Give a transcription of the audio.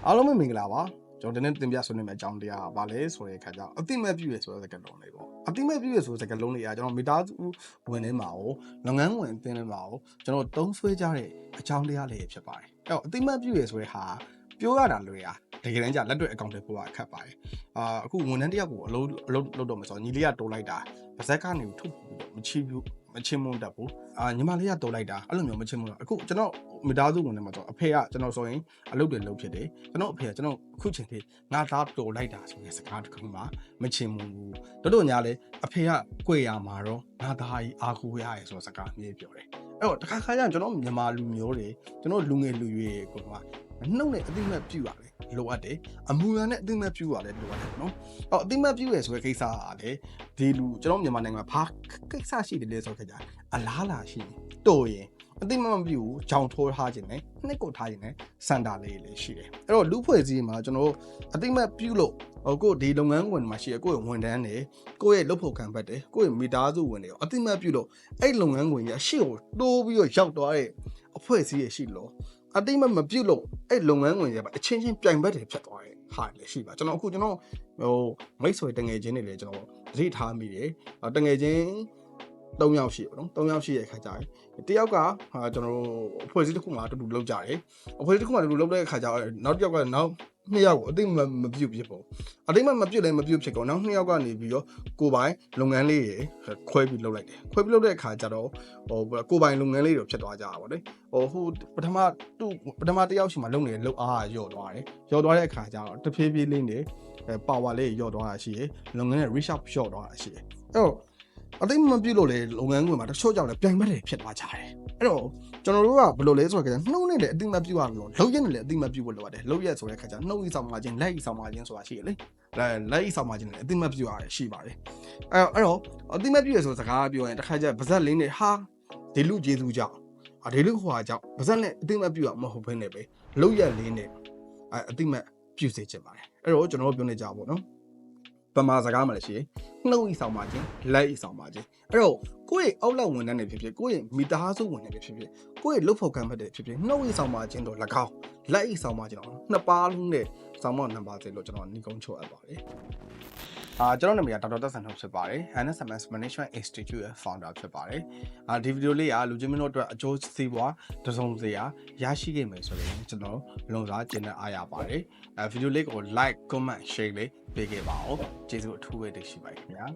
အားလုံးပဲမင်္ဂလာပါကျွန်တော်ဒီနေ့တင်ပြဆွေးနွေးမယ့်အကြောင်းတရားကဘာလဲဆိုတဲ့အခါကျတော့အတိမတ်ပြုရဆိုတဲ့စကားလုံးလေးပေါ့အတိမတ်ပြုရဆိုတဲ့စကားလုံးလေးကကျွန်တော်မိသားစုဝင်နေမှာကိုလုပ်ငန်းဝင်အသင်းနေမှာကိုကျွန်တော်တုံးဆွဲကြတဲ့အကြောင်းတရားလေးဖြစ်ပါတယ်အဲ့တော့အတိမတ်ပြုရဆိုတဲ့ဟာပြောရတာလွယ်တာတကယ်တမ်းကျလက်တွေ့အကောင့်တွေပို့ရခက်ပါတယ်အခုဝန်ထမ်းတယောက်ကိုအလုပ်လုပ်တော့မယ်ဆိုတော့ညီလေးကတိုးလိုက်တာပါဇက်ကနေထုတ်ပြီးမချီဘူးမချင်းမွန်းတတ်ဘူးညီမလေးကတိုးလိုက်တာအဲ့လိုမျိုးမချင်းမွန်းတော့အခုကျွန်တော်မိသားစုဝင်နေမှာဆိုအဖေကကျွန်တော်ဆိုရင်အလုပ်တွေလုပ်ဖြစ်တယ်ကျွန်တော်အဖေကကျွန်တော်အခုချိန်ထိငါသားတိုးလိုက်တာဆိုတဲ့စကားတစ်ခုမှမချင်းမွန်းဘူးတို့ညာလေအဖေကကြွေရမှာတော့ငါသားကြီးအားကိုးရရဲဆိုတဲ့စကားမျိုးပြောတယ်အဲ့တော့တခါကျရင်ကျွန်တော်မြန်မာလူမျိုးတွေကျွန်တော်လူငယ်လူရွယ်ကိုကနှုတ်နဲ့အသိမဲ့ပြုတ်ရတယ်လိုအပ်တယ်အမူအရာနဲ့အသိမဲ့ပြုတ်ရတယ်လိုအပ်တယ်နော်အော်အသိမဲ့ပြုတ်ရဆိုတဲ့ကိစ္စကလေဒီလူကျွန်တော်မြန်မာနိုင်ငံမှာဘာကိစ္စရှိတယ်လဲဆိုတော့အလားလာရှိတော်ရင်အသိမဲ့မပြုတ်ကြောင်ထိုးထားခြင်းနဲ့နှစ်ကိုထားခြင်းနဲ့စန္ဒာလေးလေးရှိတယ်အဲ့တော့လူဖွဲ့စည်းမှာကျွန်တော်အသိမဲ့ပြုတ်လို့ကိုဒီလုပ်ငန်းဝင်မှာရှိရကိုယ့်ရဲ့ဝန်ထမ်းတွေကိုယ့်ရဲ့လုပ်ဖို့ခံဖက်တယ်ကိုယ့်ရဲ့မိသားစုဝင်တွေအသိမဲ့ပြုတ်လို့အဲ့လုပ်ငန်းဝင်ရရှေ့ကိုတိုးပြီးတော့ရောက်သွားတဲ့အဖွဲ့အစည်းရရှိလို့အတိမမပြုတ်လို့အဲ့လုပ်ငန်းဝင်ရပါအချင်းချင်းပြိုင်ဘက်တွေဖြစ်သွားတယ်ဟာလည်းရှိပါကျွန်တော်မိတ်ဆွေတငယ်ချင်းတွေလည်းကျွန်တော်သတိထားမိတယ်တငယ်ချင်း3ယောက်ရှိပါတော့3ယောက်ရှိတဲ့အခါကျရင်တယောက်ကကျွန်တော်အဖွဲ့အစည်းတစ်ခုမှာတူတူလောက်ကြတယ်အဖွဲ့အစည်းတစ်ခုမှာတူတူလောက်တဲ့အခါကျတော့နောက်တစ်ယောက်ကနောက်2ယောက်ကိုအတိမပြုတ်ဖြစ်ပေါ့အတိမပြုတ်လည်းမပြုတ်ဖြစ်ကောနောက်2ယောက်ကနေပြီးတော့ကိုပိုင်လုပ်ငန်းလေးတွေခွဲပြီးလုပ်လိုက်တယ်ခွဲပြီးလုပ်တဲ့အခါကျတော့ကိုပိုင်လုပ်ငန်းလေးတွေဖြစ်သွားကြတာပေါ့လေပထမတစ်ယောက်ရှိမှလုပ်နေတဲ့လုပ်အားကယော့သွားတယ်ယော့သွားတဲ့အခါကျတော့တဖြည်းဖြည်းလေးနဲ့ပါဝါလေးယော့သွားတာရှိတယ်လုပ်ငန်းရဲ့ reach out ယော့သွားတာရှိတယ်အဲ့တော့အသိမပြုတ်လို့လေလုပ်ငန်းခွင်မှာတချို့ကြောင့်လည်းပြိုင်ဘက်တွေဖြစ်သွားကြတယ်အဲ့တော့ကျွန်တော်တို့ကဘယ်လိုလဲဆိုတော့နှုတ်နဲ့လည်းအသိမပြုတ်ရလို့လုပ်ရက်နဲ့လည်းအသိမပြုတ်ဖို့လိုရတယ်လုပ်ရက်ဆိုတဲ့ခါကျနှုတ်ဤဆောင်မှချင်းလက်ဤဆောင်မှချင်းဆိုတာရှိရလေလက်ဤဆောင်မှချင်းလည်းအသိမပြုတ်ရတယ်ရှိပါတယ်အဲ့တော့အသိမပြုတ်ရဆိုစကားပြောရင်တစ်ခါကျပါဇက်လေးနဲ့ဟာဒီလူကျေးဇူးကြောင့်ဒီလူဟွာကြောင့်ပါဇက်နဲ့အသိမပြုတ်ရမဟုတ်ဘဲနဲ့ပဲလုပ်ရက်လေးနဲ့အသိမပြုတ်စေချင်ပါတယ်အဲ့တော့ကျွန်တော်တို့ပြောနေကြပါဘောနော်ပမာစကားမှလည်းရှိနှုတ်ဤဆောင်မှချင်းလက်ဤဆောင်မှချင်းအဲ့တော့ကိုယ့်ရဲ့အောက်လက်ဝန်ထမ်းတွေဖြစ်ဖြစ်ကိုယ့်ရဲ့မိသားစုဝန်ထမ်းတွေဖြစ်ဖြစ်ကိုယ့်ရဲ့လုပ်ဖို့ကံဖက်တွေဖြစ်ဖြစ်နှုတ်ဤဆောင်မှချင်းတော့၎င်းလက်ဤဆောင်မှချင်းတော့နှစ်ပါးလုံးနဲ့ဆောင်မနံပါတ်0လို့ကျွန်တော်ညီကုန်းချုပ်အပ်ပါတယ်ကျွန်တော်နာမည်ကဒေါက်တာသက်ဆန်ထုတ်ဖြစ်ပါတယ် NSMS Management Institute ရဲ့ founder ဖြစ်ပါတယ်ဒီဗီဒီယိုလေးကလူချင်းမင်းတို့အတွက်အကျိုးစီးပွားတစုံတရာရရှိခဲ့မယ်ဆိုရင်ကျွန်တော်လွန်စွာကျေနပ်အားရပါတယ်ဗီဒီယိုလေးကို like comment share လေးပေးခဲ့ပါဦးကျေးဇူးအထူးပဲတင်ရှိပါတယ်ခင်ဗျာ